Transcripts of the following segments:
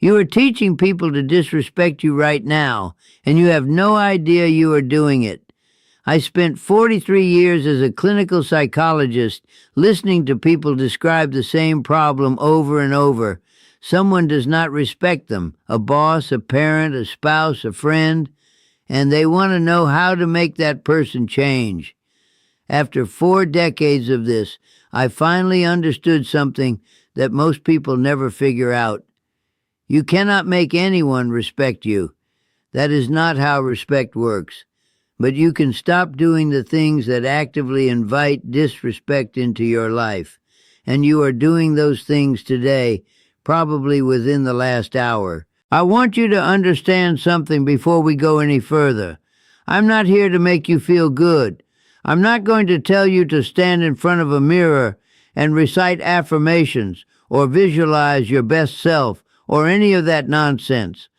You are teaching people to disrespect you right now, and you have no idea you are doing it. I spent 43 years as a clinical psychologist listening to people describe the same problem over and over. Someone does not respect them, a boss, a parent, a spouse, a friend, and they want to know how to make that person change. After 4 decades of this, I finally understood something that most people never figure out. You cannot make anyone respect you. That is not how respect works. But you can stop doing the things that actively invite disrespect into your life. And you are doing those things today, probably within the last hour. I want you to understand something before we go any further. I'm not here to make you feel good. I'm not going to tell you to stand in front of a mirror and recite affirmations or visualize your best self or any of that nonsense.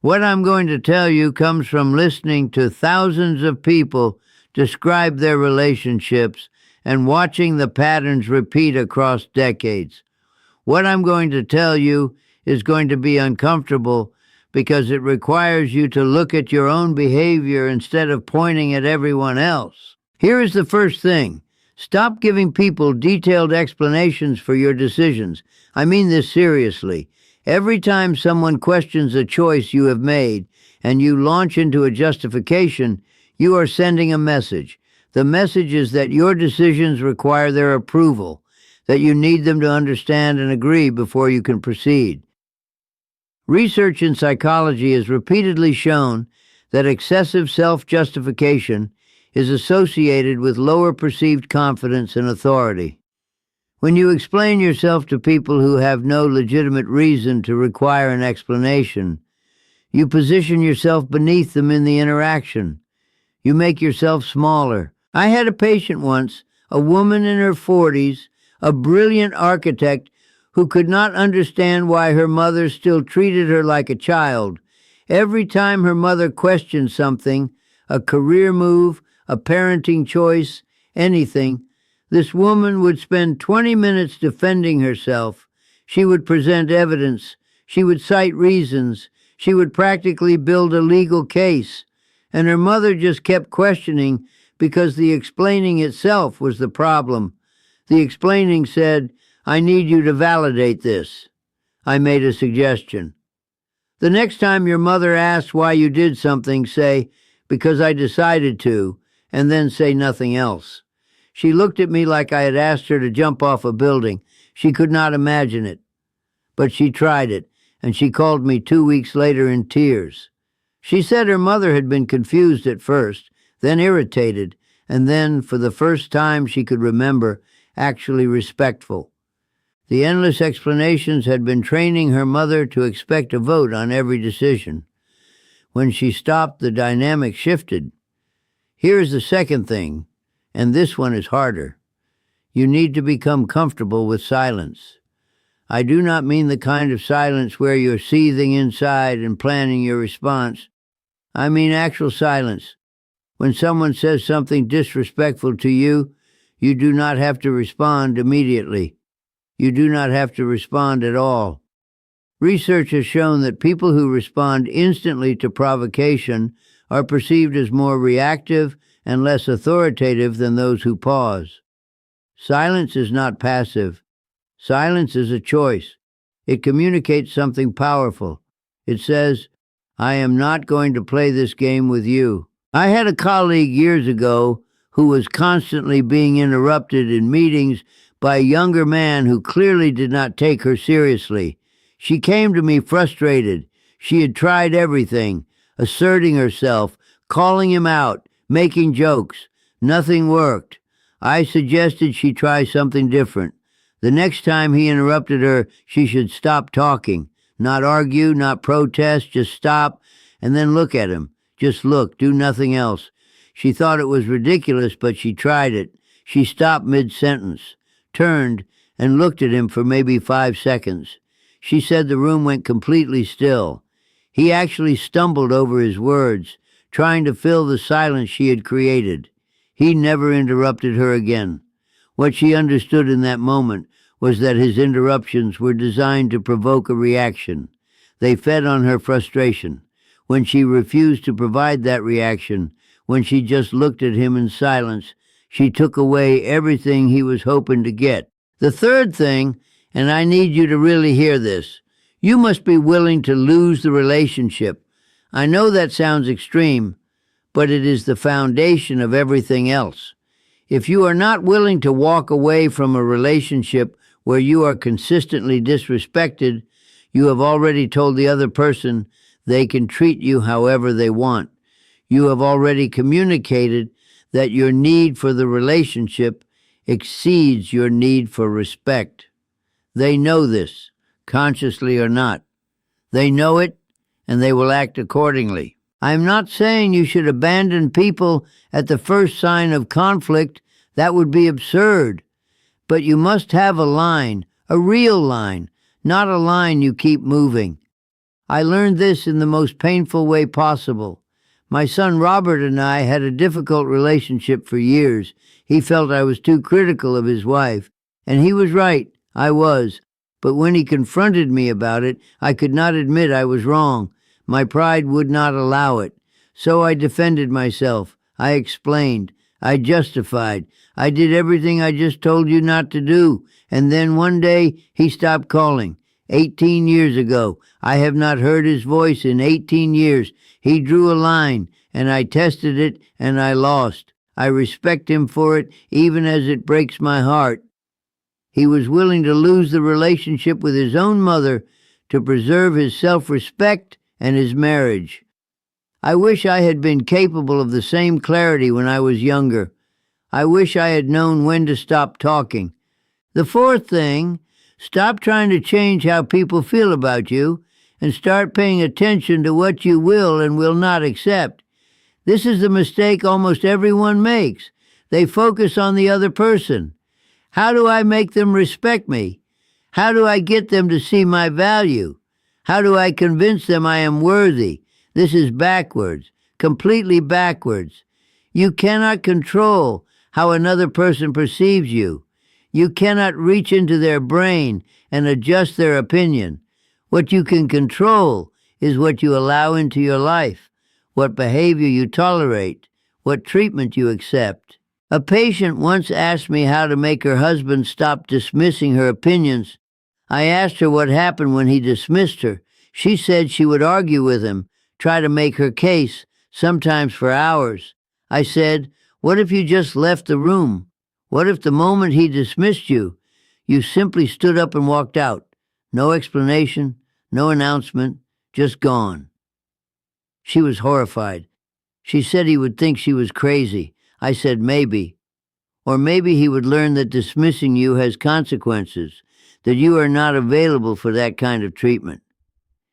What I'm going to tell you comes from listening to thousands of people describe their relationships and watching the patterns repeat across decades. What I'm going to tell you is going to be uncomfortable because it requires you to look at your own behavior instead of pointing at everyone else. Here is the first thing. Stop giving people detailed explanations for your decisions. I mean this seriously. Every time someone questions a choice you have made and you launch into a justification, you are sending a message. The message is that your decisions require their approval, that you need them to understand and agree before you can proceed. Research in psychology has repeatedly shown that excessive self-justification is associated with lower perceived confidence and authority. When you explain yourself to people who have no legitimate reason to require an explanation, you position yourself beneath them in the interaction. You make yourself smaller. I had a patient once, a woman in her 40s, a brilliant architect who could not understand why her mother still treated her like a child. Every time her mother questioned something, a career move, a parenting choice, anything, this woman would spend 20 minutes defending herself. She would present evidence. She would cite reasons. She would practically build a legal case. And her mother just kept questioning because the explaining itself was the problem. The explaining said, "I need you to validate this." I made a suggestion. The next time your mother asks why you did something, say, "Because I decided to," and then say nothing else. She looked at me like I had asked her to jump off a building. She could not imagine it. But she tried it, and she called me 2 weeks later in tears. She said her mother had been confused at first, then irritated, and then, for the first time she could remember, actually respectful. The endless explanations had been training her mother to expect a vote on every decision. When she stopped, the dynamic shifted. Here's the second thing, and this one is harder. You need to become comfortable with silence. I do not mean the kind of silence where you're seething inside and planning your response. I mean actual silence. When someone says something disrespectful to you, you do not have to respond immediately. You do not have to respond at all. Research has shown that people who respond instantly to provocation are perceived as more reactive and less authoritative than those who pause. Silence is not passive. Silence is a choice. It communicates something powerful. It says, "I am not going to play this game with you." I had a colleague years ago who was constantly being interrupted in meetings by a younger man who clearly did not take her seriously. She came to me frustrated. She had tried everything, asserting herself, calling him out, making jokes. Nothing worked. I suggested she try something different. The next time he interrupted her, she should stop talking. Not argue, not protest, just stop, and then look at him. Just look, do nothing else. She thought it was ridiculous, but she tried it. She stopped mid-sentence, turned, and looked at him for maybe 5 seconds. She said the room went completely still. He actually stumbled over his words, trying to fill the silence she had created. He never interrupted her again. What she understood in that moment was that his interruptions were designed to provoke a reaction. They fed on her frustration. When she refused to provide that reaction, when she just looked at him in silence, she took away everything he was hoping to get. The third thing, and I need you to really hear this, you must be willing to lose the relationship. I know that sounds extreme, but it is the foundation of everything else. If you are not willing to walk away from a relationship where you are consistently disrespected, you have already told the other person they can treat you however they want. You have already communicated that your need for the relationship exceeds your need for respect. They know this, consciously or not. They know it, and they will act accordingly. I'm not saying you should abandon people at the first sign of conflict. That would be absurd. But you must have a line, a real line, not a line you keep moving. I learned this in the most painful way possible. My son Robert and I had a difficult relationship for years. He felt I was too critical of his wife, and he was right, I was. But when he confronted me about it, I could not admit I was wrong. My pride would not allow it. So I defended myself. I explained. I justified. I did everything I just told you not to do. And then one day, he stopped calling. 18 years ago. I have not heard his voice in 18 years. He drew a line, and I tested it, and I lost. I respect him for it, even as it breaks my heart. He was willing to lose the relationship with his own mother to preserve his self-respect and his marriage. I wish I had been capable of the same clarity when I was younger. I wish I had known when to stop talking. The fourth thing, stop trying to change how people feel about you and start paying attention to what you will and will not accept. This is the mistake almost everyone makes. They focus on the other person. How do I make them respect me? How do I get them to see my value? How do I convince them I am worthy? This is backwards, completely backwards. You cannot control how another person perceives you. You cannot reach into their brain and adjust their opinion. What you can control is what you allow into your life, what behavior you tolerate, what treatment you accept. A patient once asked me how to make her husband stop dismissing her opinions. I asked her what happened when he dismissed her. She said she would argue with him, try to make her case, sometimes for hours. I said, what if you just left the room? What if the moment he dismissed you, you simply stood up and walked out? No explanation, no announcement, just gone. She was horrified. She said he would think she was crazy. I said maybe. Or maybe he would learn that dismissing you has consequences, that you are not available for that kind of treatment.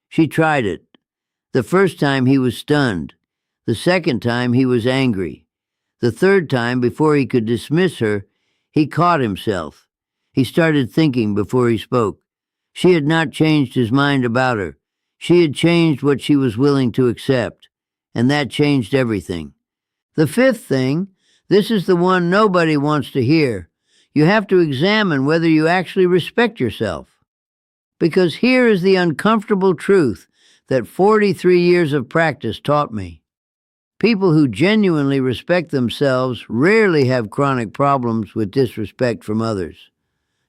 She tried it. The first time he was stunned. The second time he was angry. The third time, before he could dismiss her, he caught himself. He started thinking before he spoke. She had not changed his mind about her. She had changed what she was willing to accept, and that changed everything. The fifth thing, this is the one nobody wants to hear. You have to examine whether you actually respect yourself. Because here is the uncomfortable truth that 43 years of practice taught me. People who genuinely respect themselves rarely have chronic problems with disrespect from others.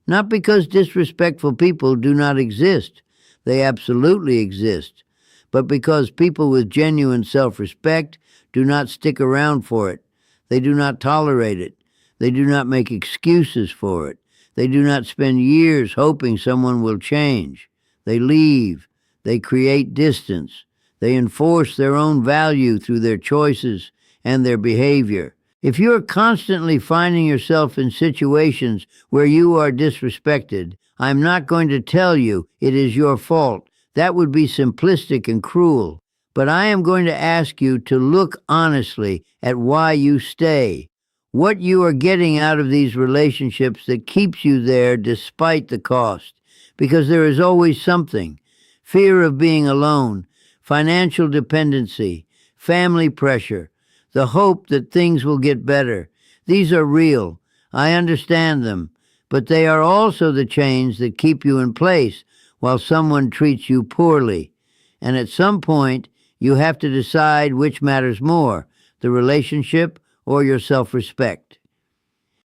Not because disrespectful people do not exist. They absolutely exist. But because people with genuine self-respect do not stick around for it. They do not tolerate it. They do not make excuses for it. They do not spend years hoping someone will change. They leave. They create distance. They enforce their own value through their choices and their behavior. If you are constantly finding yourself in situations where you are disrespected, I'm not going to tell you it is your fault. That would be simplistic and cruel. But I am going to ask you to look honestly at why you stay. What you are getting out of these relationships that keeps you there despite the cost. Because there is always something. Fear of being alone, financial dependency, family pressure, the hope that things will get better. These are real. I understand them. But they are also the chains that keep you in place while someone treats you poorly. And at some point, you have to decide which matters more, the relationship or your self-respect.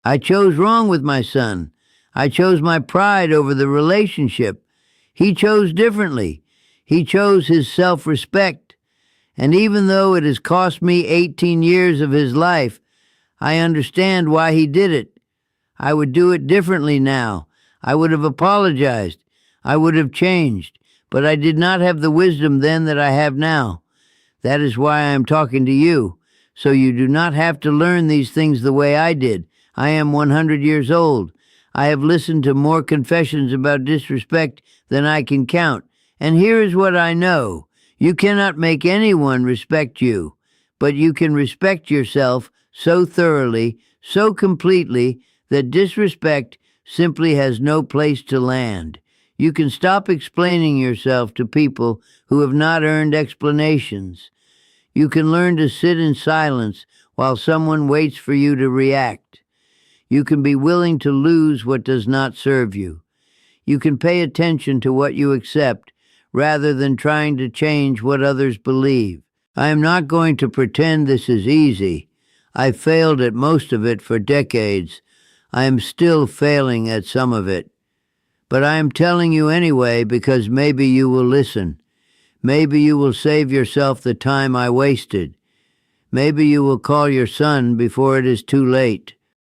I chose wrong with my son. I chose my pride over the relationship. He chose differently. He chose his self-respect. And even though it has cost me 18 years of his life, I understand why he did it. I would do it differently now. I would have apologized. I would have changed. But I did not have the wisdom then that I have now. That is why I am talking to you. So you do not have to learn these things the way I did. I am 100 years old. I have listened to more confessions about disrespect than I can count. And here is what I know. You cannot make anyone respect you, but you can respect yourself so thoroughly, so completely, that disrespect simply has no place to land. You can stop explaining yourself to people who have not earned explanations. You can learn to sit in silence while someone waits for you to react. You can be willing to lose what does not serve you. You can pay attention to what you accept rather than trying to change what others believe. I am not going to pretend this is easy. I failed at most of it for decades. I am still failing at some of it. But I am telling you anyway because maybe you will listen. Maybe you will save yourself the time I wasted. Maybe you will call your son before it is too late.